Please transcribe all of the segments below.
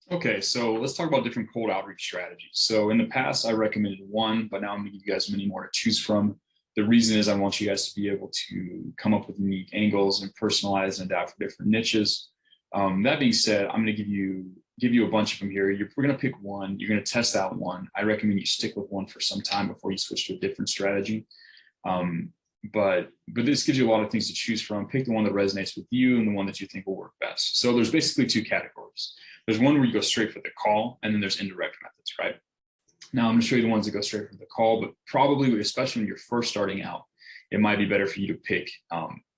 Okay, so let's talk about different cold outreach strategies. So in the past, I recommended one, but now I'm going to give you guys many more to choose from. The reason is I want you guys to be able to come up with unique angles and personalize and adapt for different niches. That being said, I'm going to give you a bunch of them here. We're going to pick one. You're going to test out one. I recommend you stick with one for some time before you switch to a different strategy. But this gives you a lot of things to choose from. Pick the one that resonates with you and the one that you think will work best. So there's basically two categories. There's one where you go straight for the call, and then there's indirect methods, right? Now I'm going to show you the ones that go straight for the call, but probably, especially when you're first starting out, it might be better for you to pick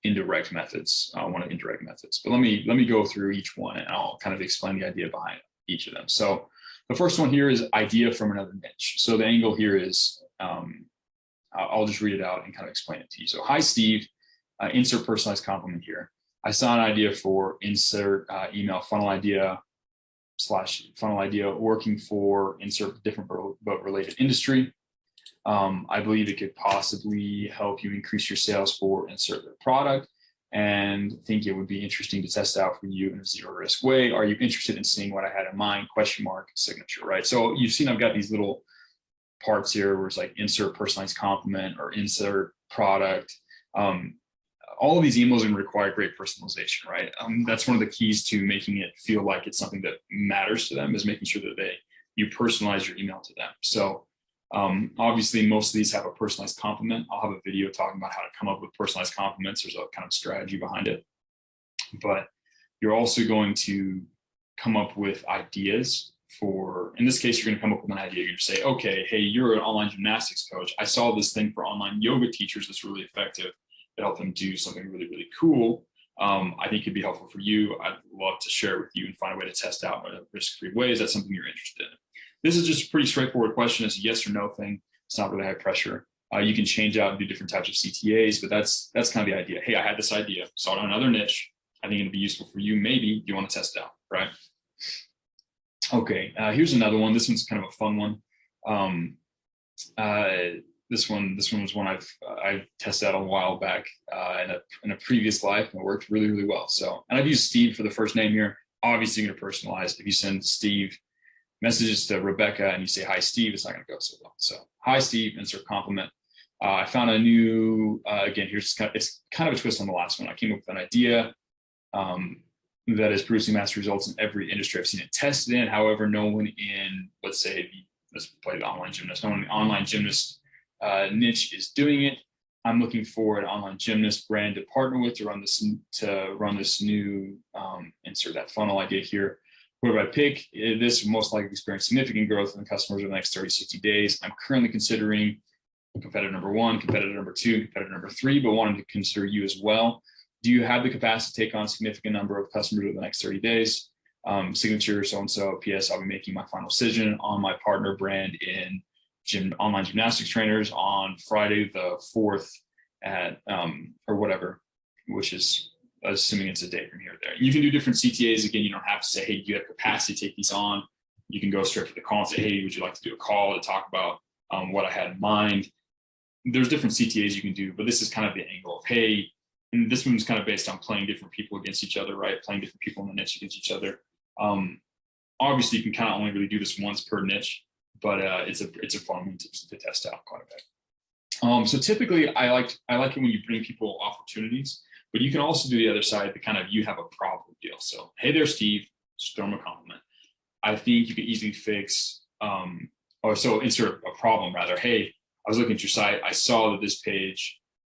indirect methods, one of indirect methods. But let me go through each one, and I'll kind of explain the idea behind each of them. So the first one here is idea from another niche. So the angle here is, I'll just read it out and kind of explain it to you. So, hi, Steve, insert personalized compliment here. I saw an idea for insert email funnel idea / funnel idea working for insert different but related industry. I believe it could possibly help you increase your sales for insert their product and think it would be interesting to test out for you in a zero risk way. Are you interested in seeing what I had in mind? ? Signature, right? So you've seen I've got these little parts here where it's like insert personalized compliment or insert product. All of these emails are going to require great personalization, right? That's one of the keys to making it feel like it's something that matters to them, is making sure that you personalize your email to them. So obviously most of these have a personalized compliment. I'll have a video talking about how to come up with personalized compliments. There's a kind of strategy behind it, but you're also going to come up with ideas for, in this case, you're going to come up with an idea. You're going to say, okay, hey, you're an online gymnastics coach. I saw this thing for online yoga teachers that's really effective to help them do something really, really cool. I think it'd be helpful for you. I'd love to share it with you and find a way to test out in a risk-free way. Is that something you're interested in? This is just a pretty straightforward question. It's a yes or no thing. It's not really high pressure. You can change out and do different types of CTAs, but that's kind of the idea. Hey, I had this idea, saw it on another niche. I think it'd be useful for you. Maybe you want to test it out, right? Okay, here's another one. This one's kind of a fun one. This one was one I've tested out a while back in a previous life, and it worked really, really well. So, and I've used Steve for the first name here. Obviously, you're going to personalize. If you send Steve messages to Rebecca and you say, hi, Steve, it's not going to go so well. So, hi, Steve, insert compliment. I found a new, again, it's kind of a twist on the last one. I came up with an idea that is producing massive results in every industry I've seen it tested in. However, no one in, let's play the online gymnast. No one in the online gymnast niche is doing it. I'm looking for an online gymnast brand to partner with to run this new insert that funnel idea here. Whoever I pick, this will most likely experience significant growth in customers over the next 30, 60 days. I'm currently considering competitor number 1, competitor number 2, competitor number 3, but wanted to consider you as well. Do you have the capacity to take on a significant number of customers over the next 30 days? Signature, so-and-so, PS, I'll be making my final decision on my partner brand in online gymnastics trainers on Friday the 4th at, or whatever, which is assuming it's a day from here or there. You can do different CTAs. Again, you don't have to say, hey, do you have capacity to take these on? You can go straight for the call and say, hey, would you like to do a call to talk about what I had in mind? There's different CTAs you can do, but this is kind of the angle of, hey, and this one's kind of based on playing different people against each other, right? Playing different people in the niche against each other. Obviously, you can kind of only really do this once per niche, but it's a fun one to test out quite a bit. So typically, I like it when you bring people opportunities, but you can also do the other side, the kind of you have a problem deal. So, hey there, Steve, just throw him a compliment. I think you could easily fix, or so insert a problem rather. Hey, I was looking at your site. I saw that this page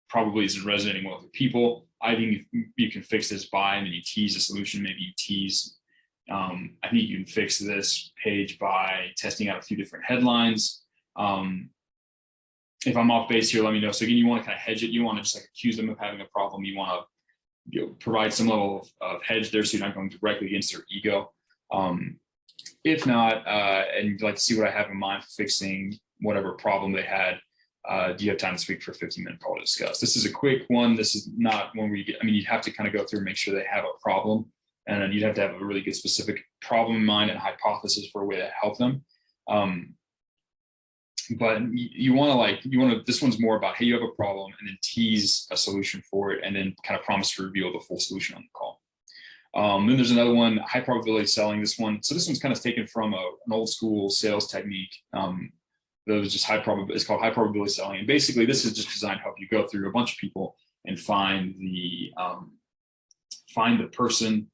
probably isn't resonating well with people. I think you can fix this by, and then you tease a solution. Maybe you tease, I think you can fix this page by testing out a few different headlines. If I'm off base here, let me know. So again, you want to kind of hedge it. You want to just like accuse them of having a problem. You want to provide some level of hedge there so you're not going directly against their ego. If not, and you'd like to see what I have in mind for fixing whatever problem they had, do you have time to speak for a 15-minute call to discuss? This is a quick one. This is not one where you'd have to kind of go through and make sure they have a problem. And then you'd have to have a really good specific problem in mind and a hypothesis for a way to help them. But you want to, this one's more about, hey, you have a problem, and then tease a solution for it, and then kind of promise to reveal the full solution on the call. Then there's another one, high probability selling. This one's kind of taken from an old school sales technique. That was just it's called high probability selling. And basically this is just designed to help you go through a bunch of people and find the person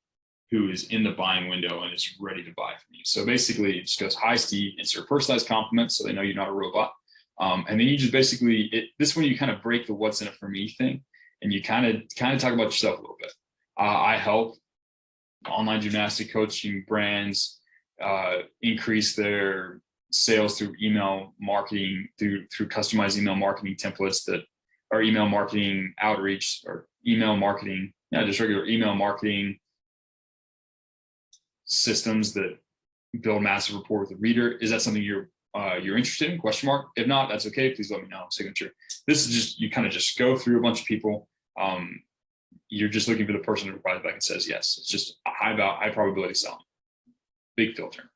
who is in the buying window and is ready to buy from you. So basically it just goes, hi Steve, insert personalized compliment so they know you're not a robot. And then you just basically, this one you kind of break the what's in it for me thing, and you kind of talk about yourself a little bit. I help online gymnastic coaching brands increase their sales through email marketing, through customized email marketing templates that are email marketing outreach, or email marketing, just regular email marketing systems that build massive rapport with the reader. Is that something you're interested in? Question mark. If not, that's okay. Please let me know. Signature. This is just, you kind of just go through a bunch of people. You're just looking for the person who replies back and says yes. It's just a high probability selling. Big filter.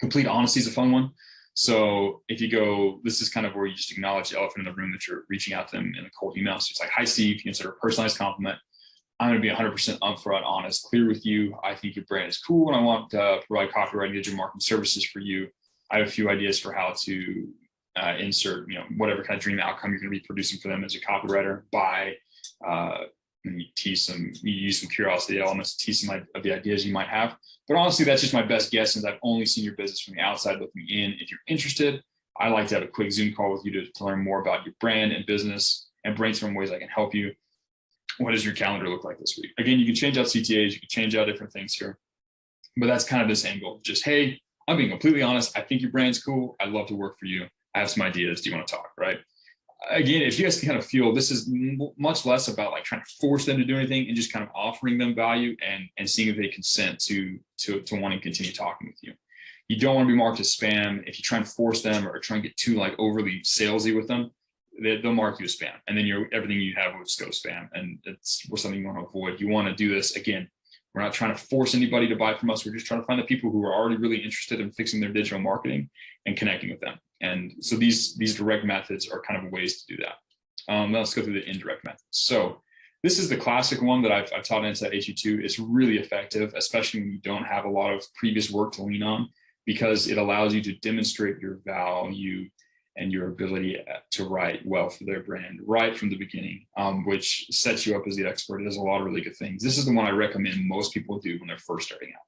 Complete honesty is a fun one. So if you go, this is kind of where you just acknowledge the elephant in the room that you're reaching out to them in a cold email. So it's like, hi Steve, you insert a personalized compliment. I'm going to be 100% upfront, honest, clear with you. I think your brand is cool and I want to provide copywriting, digital marketing services for you. I have a few ideas for how to insert, whatever kind of dream outcome you're going to be producing for them as a copywriter by, you use some curiosity elements to tease some of the ideas you might have. But honestly, that's just my best guess, since I've only seen your business from the outside looking in. If you're interested, I like to have a quick Zoom call with you to learn more about your brand and business and brainstorm ways I can help you. What does your calendar look like this week? Again, you can change out CTAs, you can change out different things here, but that's kind of this angle. Just, hey, I'm being completely honest. I think your brand's cool. I'd love to work for you. I have some ideas. Do you want to talk? Right. Again, if you guys can kind of feel, this is much less about like trying to force them to do anything and just kind of offering them value and seeing if they consent to wanting to continue talking with you. You don't want to be marked as spam. If you try and force them or try and get too like overly salesy with them, they'll mark you as spam, and then everything you have will just go to spam, and it's something you want to avoid. You want to do this again. We're not trying to force anybody to buy from us. We're just trying to find the people who are already really interested in fixing their digital marketing and connecting with them. And so these direct methods are kind of ways to do that. Now let's go through the indirect methods. So this is the classic one that I've taught inside HE2. It's really effective, especially when you don't have a lot of previous work to lean on, because it allows you to demonstrate your value and your ability to write well for their brand right from the beginning, which sets you up as the expert. It does a lot of really good things. This is the one I recommend most people do when they're first starting out.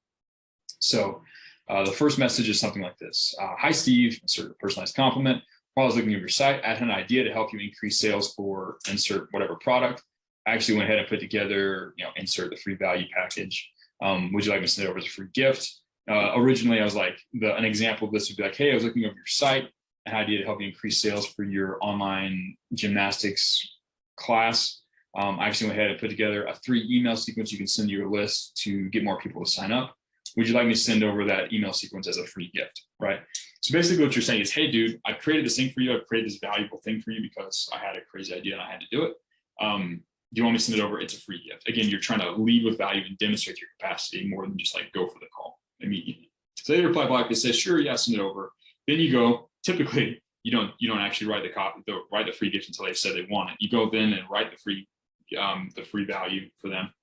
So the first message is something like this. Hi, Steve, insert a personalized compliment. While I was looking at your site, I had an idea to help you increase sales for insert whatever product. I actually went ahead and put together, insert the free value package. Would you like me to send it over as a free gift? Originally, I was like, an example of this would be like, hey, I was looking over your site, an idea to help you increase sales for your online gymnastics class. I actually went ahead and put together a 3 email sequence you can send to your list to get more people to sign up. Would you like me to send over that email sequence as a free gift, right? So basically what you're saying is, hey, dude, I created this thing for you. I've created this valuable thing for you because I had a crazy idea and I had to do it. Do you want me to send it over? It's a free gift. Again, you're trying to lead with value and demonstrate your capacity more than just like go for the call immediately. So they reply back, they say, sure, yeah, send it over. Then you go, typically you don't actually write the free gift until they said they want it. You go then and write the free value for them.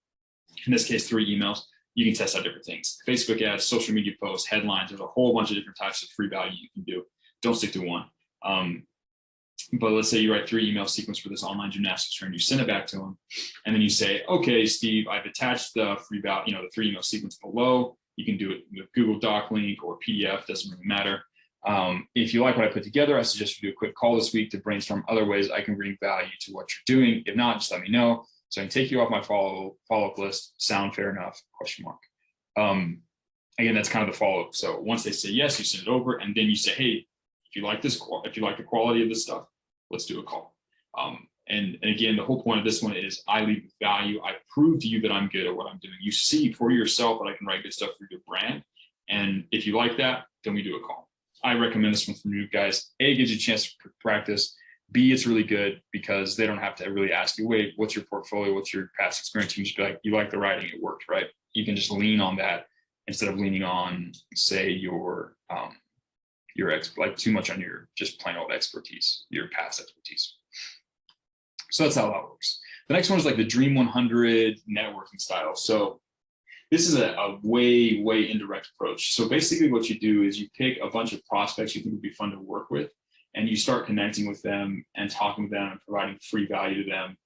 In this case, 3 emails. You can test out different things. Facebook ads, social media posts, headlines. There's a whole bunch of different types of free value you can do. Don't stick to one. But let's say you write 3 email sequence for this online gymnastics trend. You send it back to them, and then you say, okay, Steve, I've attached the free value, the 3 email sequence below. You can do it with Google Doc link or PDF. Doesn't really matter. If you like what I put together, I suggest you do a quick call this week to brainstorm other ways I can bring value to what you're doing. If not, just let me know so I can take you off my follow-up list. Sound fair enough? Question mark. Again, that's kind of the follow-up. So once they say yes, you send it over, and then you say, hey, if you like the quality of this stuff, let's do a call. And again, the whole point of this one is I lead with value. I prove to you that I'm good at what I'm doing. You see for yourself that I can write good stuff for your brand. And if you like that, then we do a call. I recommend this one for new guys. A, it gives you a chance to practice. B, it's really good because they don't have to really ask you, wait, what's your portfolio? What's your past experience? You can just be like, you like the writing, it worked, right? You can just lean on that instead of leaning on, say, your like too much on your just plain old expertise, your past expertise. So that's how that works. The next one is like the Dream 100 networking style. So This is a way indirect approach. So basically what you do is you pick a bunch of prospects you think would be fun to work with, and you start connecting with them and talking with them and providing free value to them.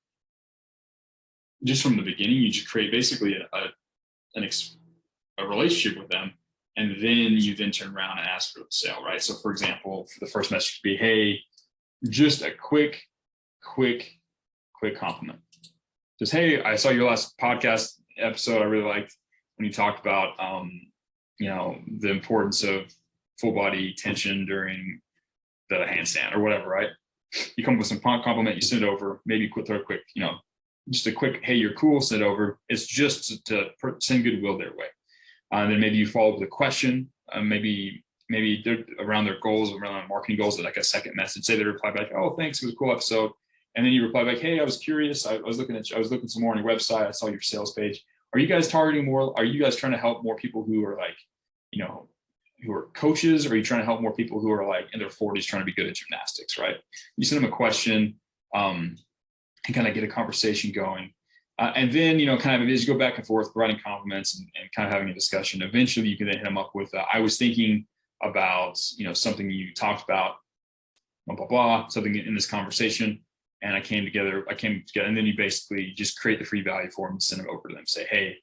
Just from the beginning, you just create basically a relationship with them, and then you then turn around and ask for the sale, right? So for example, for the first message would be, hey, just a quick compliment. Just, hey, I saw your last podcast episode. I really liked when you talked about, you know, the importance of full body tension during the handstand or whatever, right? You come up with some compliment, you send it over, maybe throw a quick, you know, just a quick, hey, you're cool, send it over. It's just to send goodwill their way. And then maybe you follow up with a question, maybe they're around their goals, around their marketing goals, like a second message. Say they reply back, oh, thanks, it was a cool episode. And then you reply back, hey, I was curious. I was looking some more on your website. I saw your sales page. Are you guys targeting more? Are you guys trying to help more people who are like, you know, who are coaches? Or are you trying to help more people who are like in their 40s trying to be good at gymnastics, right? You send them a question and kind of get a conversation going. And then, you know, kind of as you go back and forth, providing compliments and kind of having a discussion, eventually you can then hit them up with, I was thinking about, you know, something you talked about, blah, blah, blah, something in this conversation. And I came together, and then you basically just create the free value for them and send them over to them. Say, hey,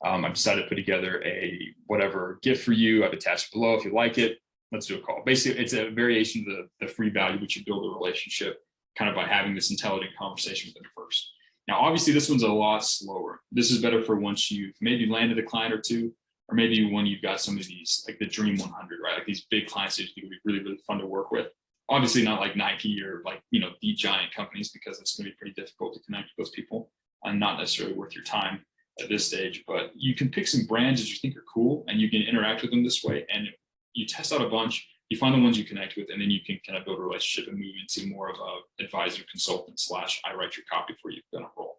I've decided to put together a whatever gift for you. I've attached below. If you like it, let's do a call. Basically, it's a variation of the free value, which you build a relationship kind of by having this intelligent conversation with them first. Now, obviously, this one's a lot slower. This is better for once you've maybe landed a client or two, or maybe when you've got some of these, like the Dream 100, right? Like these big clients that you think would be really, really fun to work with. Obviously not like Nike or like, you know, the giant companies, because it's going to be pretty difficult to connect with those people and not necessarily worth your time at this stage. But you can pick some brands that you think are cool and you can interact with them this way. And you test out a bunch, you find the ones you connect with, and then you can kind of build a relationship and move into more of a advisor, consultant / I write your copy for you kind of role.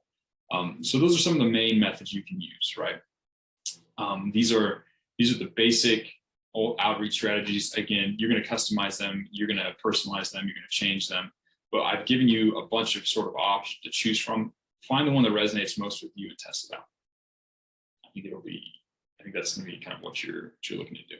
So those are some of the main methods you can use, right? These are the basic outreach strategies. Again, you're going to customize them, you're going to personalize them, you're going to change them. But I've given you a bunch of sort of options to choose from. Find the one that resonates most with you and test it out. I think that's going to be kind of what you're looking to do.